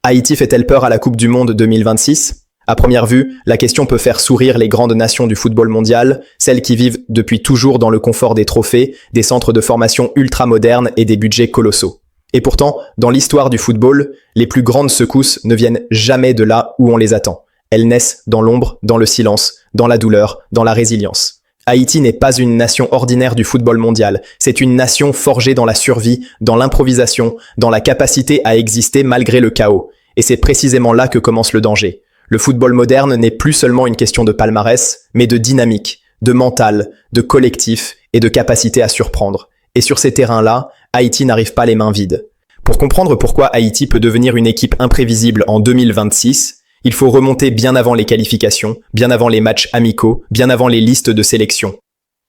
Haïti fait-elle peur à la Coupe du Monde 2026 ? À première vue, la question peut faire sourire les grandes nations du football mondial, celles qui vivent depuis toujours dans le confort des trophées, des centres de formation ultra-modernes et des budgets colossaux. Et pourtant, dans l'histoire du football, les plus grandes secousses ne viennent jamais de là où on les attend. Elles naissent dans l'ombre, dans le silence, dans la douleur, dans la résilience. Haïti n'est pas une nation ordinaire du football mondial, c'est une nation forgée dans la survie, dans l'improvisation, dans la capacité à exister malgré le chaos. Et c'est précisément là que commence le danger. Le football moderne n'est plus seulement une question de palmarès, mais de dynamique, de mental, de collectif et de capacité à surprendre. Et sur ces terrains-là, Haïti n'arrive pas les mains vides. Pour comprendre pourquoi Haïti peut devenir une équipe imprévisible en 2026, il faut remonter bien avant les qualifications, bien avant les matchs amicaux, bien avant les listes de sélection.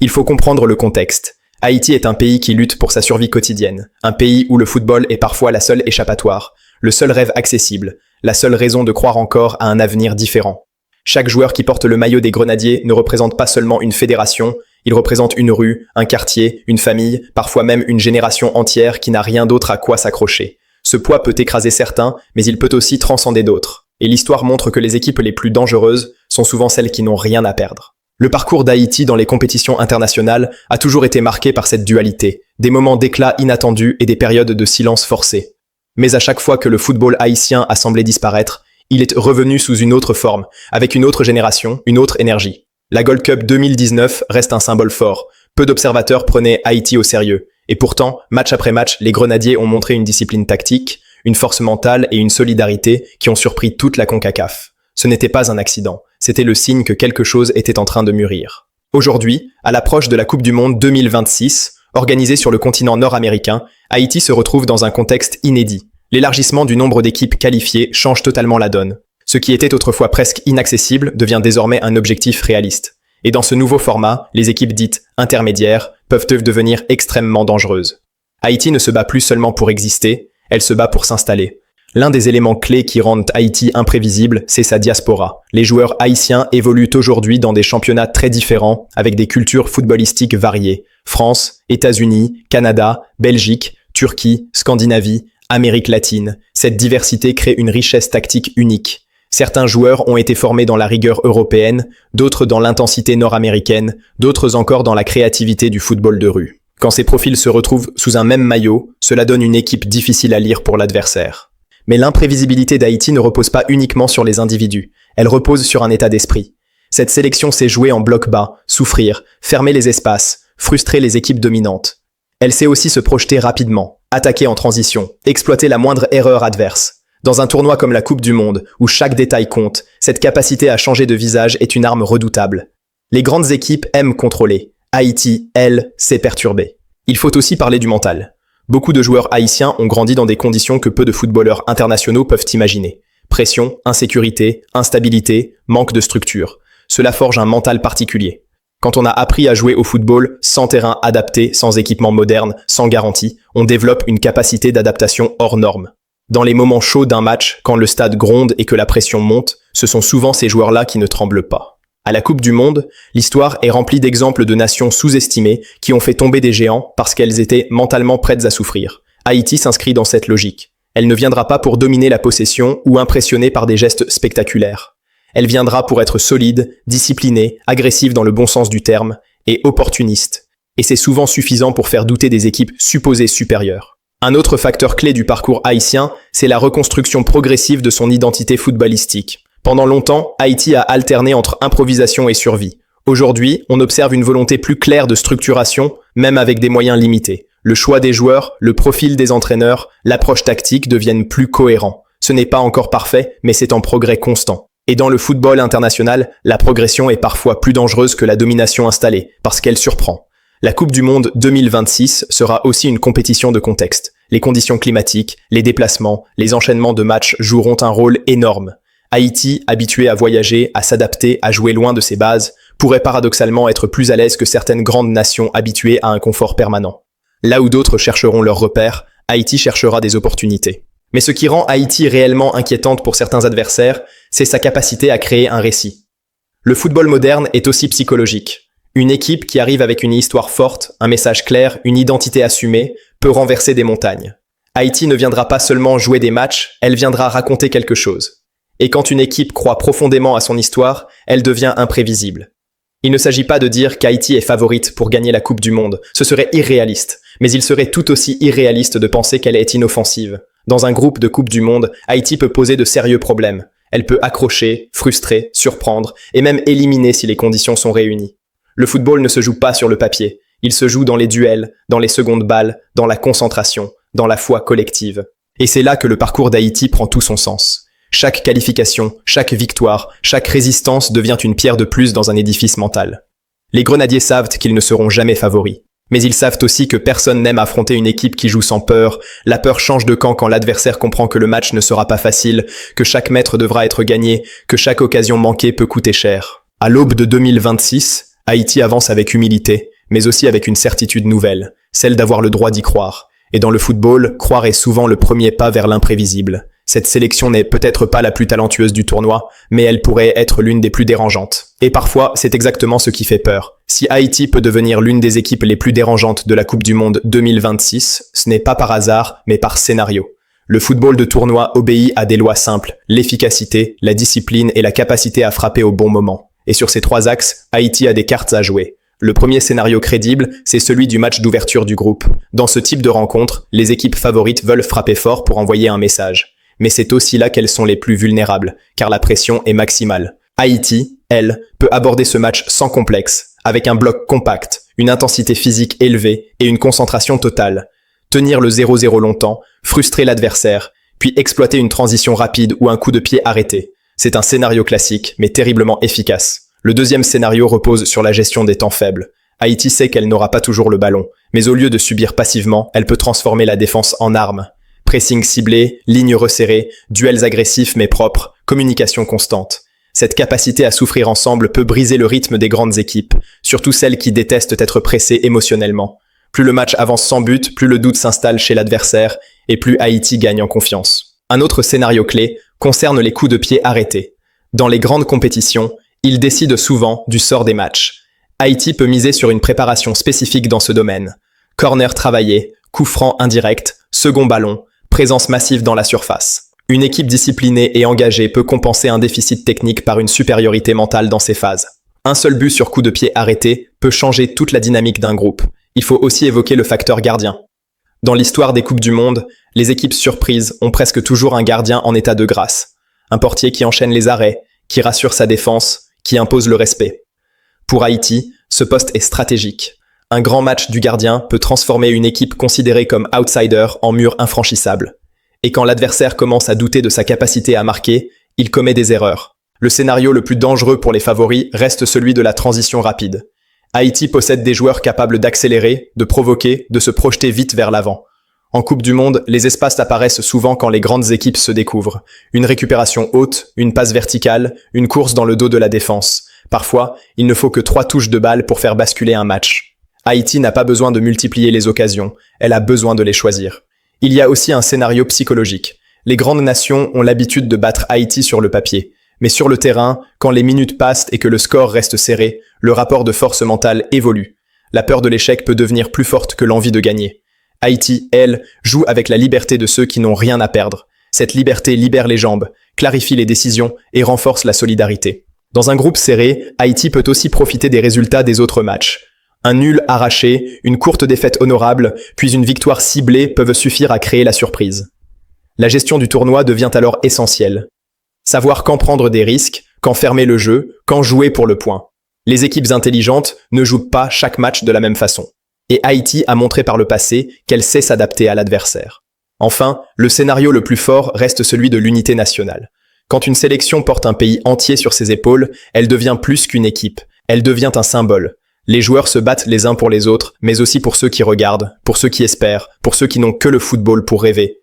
Il faut comprendre le contexte. Haïti est un pays qui lutte pour sa survie quotidienne, un pays où le football est parfois la seule échappatoire, le seul rêve accessible, la seule raison de croire encore à un avenir différent. Chaque joueur qui porte le maillot des Grenadiers ne représente pas seulement une fédération, il représente une rue, un quartier, une famille, parfois même une génération entière qui n'a rien d'autre à quoi s'accrocher. Ce poids peut écraser certains, mais il peut aussi transcender d'autres. Et l'histoire montre que les équipes les plus dangereuses sont souvent celles qui n'ont rien à perdre. Le parcours d'Haïti dans les compétitions internationales a toujours été marqué par cette dualité, des moments d'éclat inattendus et des périodes de silence forcé. Mais à chaque fois que le football haïtien a semblé disparaître, il est revenu sous une autre forme, avec une autre génération, une autre énergie. La Gold Cup 2019 reste un symbole fort. Peu d'observateurs prenaient Haïti au sérieux. Et pourtant, match après match, les Grenadiers ont montré une discipline tactique, une force mentale et une solidarité qui ont surpris toute la CONCACAF. Ce n'était pas un accident, c'était le signe que quelque chose était en train de mûrir. Aujourd'hui, à l'approche de la Coupe du Monde 2026, organisée sur le continent nord-américain, Haïti se retrouve dans un contexte inédit. L'élargissement du nombre d'équipes qualifiées change totalement la donne. Ce qui était autrefois presque inaccessible devient désormais un objectif réaliste. Et dans ce nouveau format, les équipes dites intermédiaires peuvent devenir extrêmement dangereuses. Haïti ne se bat plus seulement pour exister, elle se bat pour s'installer. L'un des éléments clés qui rendent Haïti imprévisible, c'est sa diaspora. Les joueurs haïtiens évoluent aujourd'hui dans des championnats très différents, avec des cultures footballistiques variées. France, États-Unis, Canada, Belgique, Turquie, Scandinavie, Amérique latine. Cette diversité crée une richesse tactique unique. Certains joueurs ont été formés dans la rigueur européenne, d'autres dans l'intensité nord-américaine, d'autres encore dans la créativité du football de rue. Quand ces profils se retrouvent sous un même maillot, cela donne une équipe difficile à lire pour l'adversaire. Mais l'imprévisibilité d'Haïti ne repose pas uniquement sur les individus, elle repose sur un état d'esprit. Cette sélection s'est jouée en bloc bas, souffrir, fermer les espaces, frustrer les équipes dominantes. Elle sait aussi se projeter rapidement, attaquer en transition, exploiter la moindre erreur adverse. Dans un tournoi comme la Coupe du Monde, où chaque détail compte, cette capacité à changer de visage est une arme redoutable. Les grandes équipes aiment contrôler. Haïti, elle, sait perturber. Il faut aussi parler du mental. Beaucoup de joueurs haïtiens ont grandi dans des conditions que peu de footballeurs internationaux peuvent imaginer. Pression, insécurité, instabilité, manque de structure. Cela forge un mental particulier. Quand on a appris à jouer au football sans terrain adapté, sans équipement moderne, sans garantie, on développe une capacité d'adaptation hors norme. Dans les moments chauds d'un match, quand le stade gronde et que la pression monte, ce sont souvent ces joueurs-là qui ne tremblent pas. À la Coupe du Monde, l'histoire est remplie d'exemples de nations sous-estimées qui ont fait tomber des géants parce qu'elles étaient mentalement prêtes à souffrir. Haïti s'inscrit dans cette logique. Elle ne viendra pas pour dominer la possession ou impressionner par des gestes spectaculaires. Elle viendra pour être solide, disciplinée, agressive dans le bon sens du terme, et opportuniste. Et c'est souvent suffisant pour faire douter des équipes supposées supérieures. Un autre facteur clé du parcours haïtien, c'est la reconstruction progressive de son identité footballistique. Pendant longtemps, Haïti a alterné entre improvisation et survie. Aujourd'hui, on observe une volonté plus claire de structuration, même avec des moyens limités. Le choix des joueurs, le profil des entraîneurs, l'approche tactique deviennent plus cohérents. Ce n'est pas encore parfait, mais c'est en progrès constant. Et dans le football international, la progression est parfois plus dangereuse que la domination installée, parce qu'elle surprend. La Coupe du Monde 2026 sera aussi une compétition de contexte. Les conditions climatiques, les déplacements, les enchaînements de matchs joueront un rôle énorme. Haïti, habitué à voyager, à s'adapter, à jouer loin de ses bases, pourrait paradoxalement être plus à l'aise que certaines grandes nations habituées à un confort permanent. Là où d'autres chercheront leurs repères, Haïti cherchera des opportunités. Mais ce qui rend Haïti réellement inquiétante pour certains adversaires, c'est sa capacité à créer un récit. Le football moderne est aussi psychologique. Une équipe qui arrive avec une histoire forte, un message clair, une identité assumée, peut renverser des montagnes. Haïti ne viendra pas seulement jouer des matchs, elle viendra raconter quelque chose. Et quand une équipe croit profondément à son histoire, elle devient imprévisible. Il ne s'agit pas de dire qu'Haïti est favorite pour gagner la Coupe du Monde, ce serait irréaliste, mais il serait tout aussi irréaliste de penser qu'elle est inoffensive. Dans un groupe de Coupe du Monde, Haïti peut poser de sérieux problèmes. Elle peut accrocher, frustrer, surprendre, et même éliminer si les conditions sont réunies. Le football ne se joue pas sur le papier, il se joue dans les duels, dans les secondes balles, dans la concentration, dans la foi collective. Et c'est là que le parcours d'Haïti prend tout son sens. Chaque qualification, chaque victoire, chaque résistance devient une pierre de plus dans un édifice mental. Les grenadiers savent qu'ils ne seront jamais favoris. Mais ils savent aussi que personne n'aime affronter une équipe qui joue sans peur. La peur change de camp quand l'adversaire comprend que le match ne sera pas facile, que chaque mètre devra être gagné, que chaque occasion manquée peut coûter cher. À l'aube de 2026, Haïti avance avec humilité, mais aussi avec une certitude nouvelle, celle d'avoir le droit d'y croire. Et dans le football, croire est souvent le premier pas vers l'imprévisible. Cette sélection n'est peut-être pas la plus talentueuse du tournoi, mais elle pourrait être l'une des plus dérangeantes. Et parfois, c'est exactement ce qui fait peur. Si Haïti peut devenir l'une des équipes les plus dérangeantes de la Coupe du Monde 2026, ce n'est pas par hasard, mais par scénario. Le football de tournoi obéit à des lois simples, l'efficacité, la discipline et la capacité à frapper au bon moment. Et sur ces trois axes, Haïti a des cartes à jouer. Le premier scénario crédible, c'est celui du match d'ouverture du groupe. Dans ce type de rencontre, les équipes favorites veulent frapper fort pour envoyer un message. Mais c'est aussi là qu'elles sont les plus vulnérables, car la pression est maximale. Haïti, elle, peut aborder ce match sans complexe, avec un bloc compact, une intensité physique élevée et une concentration totale. Tenir le 0-0 longtemps, frustrer l'adversaire, puis exploiter une transition rapide ou un coup de pied arrêté. C'est un scénario classique, mais terriblement efficace. Le deuxième scénario repose sur la gestion des temps faibles. Haïti sait qu'elle n'aura pas toujours le ballon, mais au lieu de subir passivement, elle peut transformer la défense en arme. Pressing ciblé, lignes resserrées, duels agressifs mais propres, communication constante. Cette capacité à souffrir ensemble peut briser le rythme des grandes équipes, surtout celles qui détestent être pressées émotionnellement. Plus le match avance sans but, plus le doute s'installe chez l'adversaire, et plus Haïti gagne en confiance. Un autre scénario clé concerne les coups de pied arrêtés. Dans les grandes compétitions, ils décident souvent du sort des matchs. Haïti peut miser sur une préparation spécifique dans ce domaine. Corner travaillé, coup franc indirect, second ballon, présence massive dans la surface. Une équipe disciplinée et engagée peut compenser un déficit technique par une supériorité mentale dans ces phases. Un seul but sur coup de pied arrêté peut changer toute la dynamique d'un groupe. Il faut aussi évoquer le facteur gardien. Dans l'histoire des Coupes du Monde, les équipes surprises ont presque toujours un gardien en état de grâce. Un portier qui enchaîne les arrêts, qui rassure sa défense, qui impose le respect. Pour Haïti, ce poste est stratégique. Un grand match du gardien peut transformer une équipe considérée comme outsider en mur infranchissable. Et quand l'adversaire commence à douter de sa capacité à marquer, il commet des erreurs. Le scénario le plus dangereux pour les favoris reste celui de la transition rapide. Haïti possède des joueurs capables d'accélérer, de provoquer, de se projeter vite vers l'avant. En Coupe du Monde, les espaces apparaissent souvent quand les grandes équipes se découvrent. Une récupération haute, une passe verticale, une course dans le dos de la défense. Parfois, il ne faut que 3 touches de balle pour faire basculer un match. Haïti n'a pas besoin de multiplier les occasions, elle a besoin de les choisir. Il y a aussi un scénario psychologique. Les grandes nations ont l'habitude de battre Haïti sur le papier. Mais sur le terrain, quand les minutes passent et que le score reste serré, le rapport de force mentale évolue. La peur de l'échec peut devenir plus forte que l'envie de gagner. Haïti, elle, joue avec la liberté de ceux qui n'ont rien à perdre. Cette liberté libère les jambes, clarifie les décisions et renforce la solidarité. Dans un groupe serré, Haïti peut aussi profiter des résultats des autres matchs. Un nul arraché, une courte défaite honorable, puis une victoire ciblée peuvent suffire à créer la surprise. La gestion du tournoi devient alors essentielle. Savoir quand prendre des risques, quand fermer le jeu, quand jouer pour le point. Les équipes intelligentes ne jouent pas chaque match de la même façon. Et Haïti a montré par le passé qu'elle sait s'adapter à l'adversaire. Enfin, le scénario le plus fort reste celui de l'unité nationale. Quand une sélection porte un pays entier sur ses épaules, elle devient plus qu'une équipe. Elle devient un symbole. Les joueurs se battent les uns pour les autres, mais aussi pour ceux qui regardent, pour ceux qui espèrent, pour ceux qui n'ont que le football pour rêver.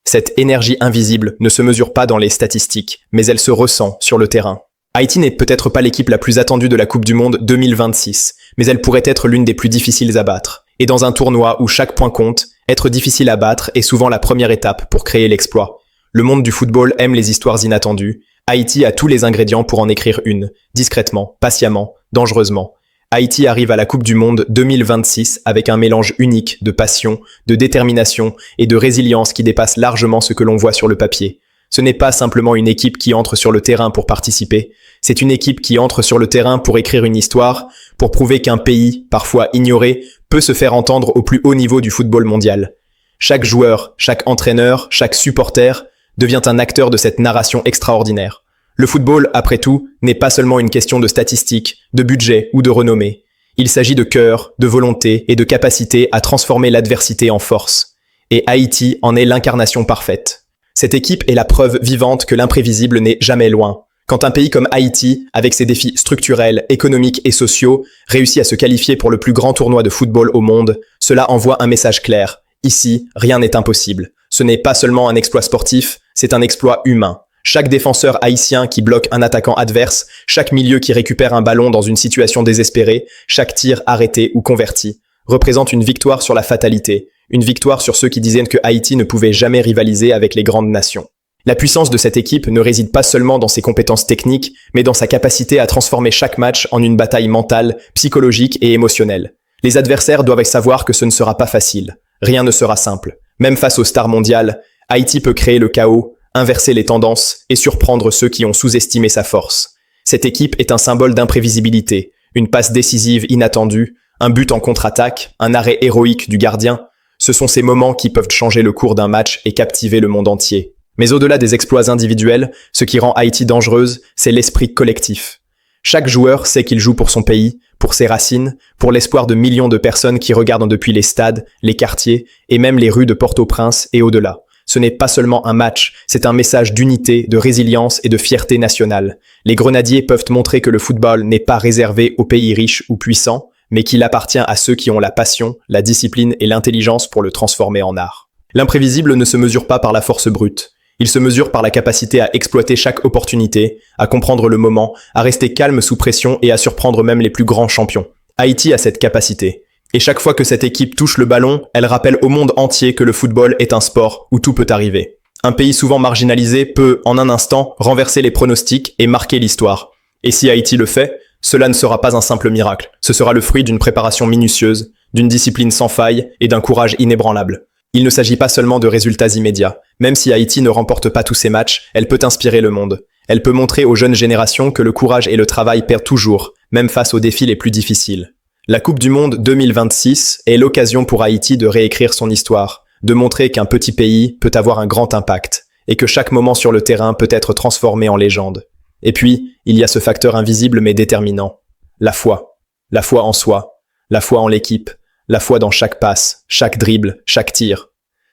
Cette énergie invisible ne se mesure pas dans les statistiques, mais elle se ressent sur le terrain. Haïti n'est peut-être pas l'équipe la plus attendue de la Coupe du Monde 2026, mais elle pourrait être l'une des plus difficiles à battre. Et dans un tournoi où chaque point compte, être difficile à battre est souvent la première étape pour créer l'exploit. Le monde du football aime les histoires inattendues. Haïti a tous les ingrédients pour en écrire une, discrètement, patiemment, dangereusement. Haïti arrive à la Coupe du Monde 2026 avec un mélange unique de passion, de détermination et de résilience qui dépasse largement ce que l'on voit sur le papier. Ce n'est pas simplement une équipe qui entre sur le terrain pour participer, c'est une équipe qui entre sur le terrain pour écrire une histoire, pour prouver qu'un pays, parfois ignoré, peut se faire entendre au plus haut niveau du football mondial. Chaque joueur, chaque entraîneur, chaque supporter devient un acteur de cette narration extraordinaire. Le football, après tout, n'est pas seulement une question de statistiques, de budget ou de renommée. Il s'agit de cœur, de volonté et de capacité à transformer l'adversité en force. Et Haïti en est l'incarnation parfaite. Cette équipe est la preuve vivante que l'imprévisible n'est jamais loin. Quand un pays comme Haïti, avec ses défis structurels, économiques et sociaux, réussit à se qualifier pour le plus grand tournoi de football au monde, cela envoie un message clair. Ici, rien n'est impossible. Ce n'est pas seulement un exploit sportif, c'est un exploit humain. Chaque défenseur haïtien qui bloque un attaquant adverse, chaque milieu qui récupère un ballon dans une situation désespérée, chaque tir arrêté ou converti, représente une victoire sur la fatalité, une victoire sur ceux qui disaient que Haïti ne pouvait jamais rivaliser avec les grandes nations. La puissance de cette équipe ne réside pas seulement dans ses compétences techniques, mais dans sa capacité à transformer chaque match en une bataille mentale, psychologique et émotionnelle. Les adversaires doivent savoir que ce ne sera pas facile. Rien ne sera simple. Même face aux stars mondiales, Haïti peut créer le chaos, inverser les tendances et surprendre ceux qui ont sous-estimé sa force. Cette équipe est un symbole d'imprévisibilité, une passe décisive inattendue, un but en contre-attaque, un arrêt héroïque du gardien. Ce sont ces moments qui peuvent changer le cours d'un match et captiver le monde entier. Mais au-delà des exploits individuels, ce qui rend Haïti dangereuse, c'est l'esprit collectif. Chaque joueur sait qu'il joue pour son pays, pour ses racines, pour l'espoir de millions de personnes qui regardent depuis les stades, les quartiers et même les rues de Port-au-Prince et au-delà. Ce n'est pas seulement un match, c'est un message d'unité, de résilience et de fierté nationale. Les Grenadiers peuvent montrer que le football n'est pas réservé aux pays riches ou puissants, mais qu'il appartient à ceux qui ont la passion, la discipline et l'intelligence pour le transformer en art. L'imprévisible ne se mesure pas par la force brute. Il se mesure par la capacité à exploiter chaque opportunité, à comprendre le moment, à rester calme sous pression et à surprendre même les plus grands champions. Haïti a cette capacité. Et chaque fois que cette équipe touche le ballon, elle rappelle au monde entier que le football est un sport où tout peut arriver. Un pays souvent marginalisé peut, en un instant, renverser les pronostics et marquer l'histoire. Et si Haïti le fait, cela ne sera pas un simple miracle. Ce sera le fruit d'une préparation minutieuse, d'une discipline sans faille et d'un courage inébranlable. Il ne s'agit pas seulement de résultats immédiats. Même si Haïti ne remporte pas tous ses matchs, elle peut inspirer le monde. Elle peut montrer aux jeunes générations que le courage et le travail paient toujours, même face aux défis les plus difficiles. La Coupe du Monde 2026 est l'occasion pour Haïti de réécrire son histoire, de montrer qu'un petit pays peut avoir un grand impact, et que chaque moment sur le terrain peut être transformé en légende. Et puis, il y a ce facteur invisible mais déterminant. La foi. La foi en soi. La foi en l'équipe. La foi dans chaque passe, chaque dribble, chaque tir.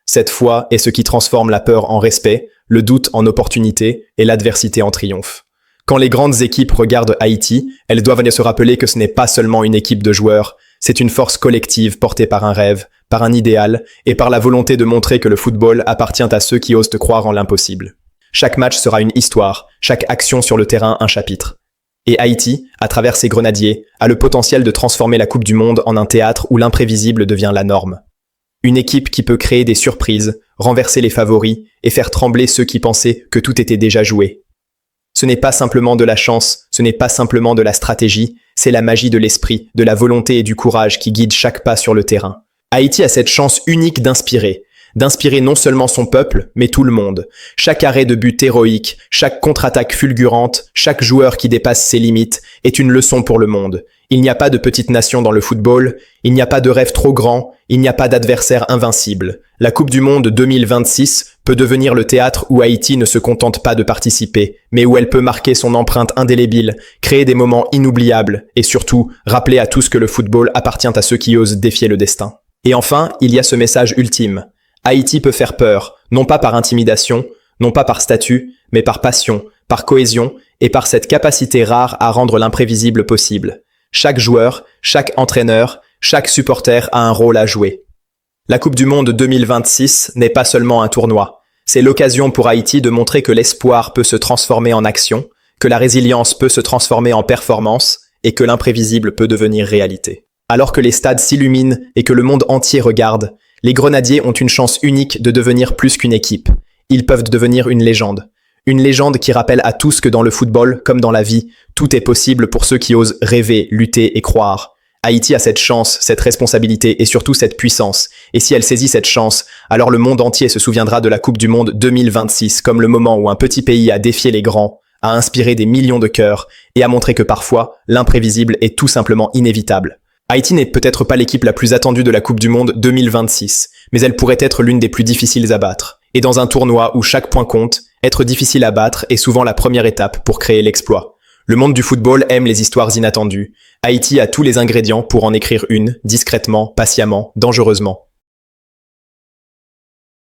Cette foi est ce qui transforme la peur en respect, le doute en opportunité et l'adversité en triomphe. Quand les grandes équipes regardent Haïti, elles doivent se rappeler que ce n'est pas seulement une équipe de joueurs, c'est une force collective portée par un rêve, par un idéal et par la volonté de montrer que le football appartient à ceux qui osent croire en l'impossible. Chaque match sera une histoire, chaque action sur le terrain un chapitre. Et Haïti, à travers ses grenadiers, a le potentiel de transformer la Coupe du Monde en un théâtre où l'imprévisible devient la norme. Une équipe qui peut créer des surprises, renverser les favoris et faire trembler ceux qui pensaient que tout était déjà joué. Ce n'est pas simplement de la chance, ce n'est pas simplement de la stratégie, c'est la magie de l'esprit, de la volonté et du courage qui guide chaque pas sur le terrain. Haïti a cette chance unique d'inspirer non seulement son peuple, mais tout le monde. Chaque arrêt de but héroïque, chaque contre-attaque fulgurante, chaque joueur qui dépasse ses limites est une leçon pour le monde. Il n'y a pas de petite nation dans le football, il n'y a pas de rêve trop grand, il n'y a pas d'adversaire invincible. La Coupe du Monde 2026 peut devenir le théâtre où Haïti ne se contente pas de participer, mais où elle peut marquer son empreinte indélébile, créer des moments inoubliables et surtout rappeler à tous que le football appartient à ceux qui osent défier le destin. Et enfin, il y a ce message ultime. Haïti peut faire peur, non pas par intimidation, non pas par statut, mais par passion, par cohésion et par cette capacité rare à rendre l'imprévisible possible. Chaque joueur, chaque entraîneur, chaque supporter a un rôle à jouer. La Coupe du Monde 2026 n'est pas seulement un tournoi. C'est l'occasion pour Haïti de montrer que l'espoir peut se transformer en action, que la résilience peut se transformer en performance et que l'imprévisible peut devenir réalité. Alors que les stades s'illuminent et que le monde entier regarde, les Grenadiers ont une chance unique de devenir plus qu'une équipe. Ils peuvent devenir une légende. Une légende qui rappelle à tous que dans le football, comme dans la vie, tout est possible pour ceux qui osent rêver, lutter et croire. Haïti a cette chance, cette responsabilité et surtout cette puissance. Et si elle saisit cette chance, alors le monde entier se souviendra de la Coupe du Monde 2026 comme le moment où un petit pays a défié les grands, a inspiré des millions de cœurs et a montré que parfois, l'imprévisible est tout simplement inévitable. Haïti n'est peut-être pas l'équipe la plus attendue de la Coupe du Monde 2026, mais elle pourrait être l'une des plus difficiles à battre. Et dans un tournoi où chaque point compte, être difficile à battre est souvent la première étape pour créer l'exploit. Le monde du football aime les histoires inattendues. Haïti a tous les ingrédients pour en écrire une, discrètement, patiemment, dangereusement.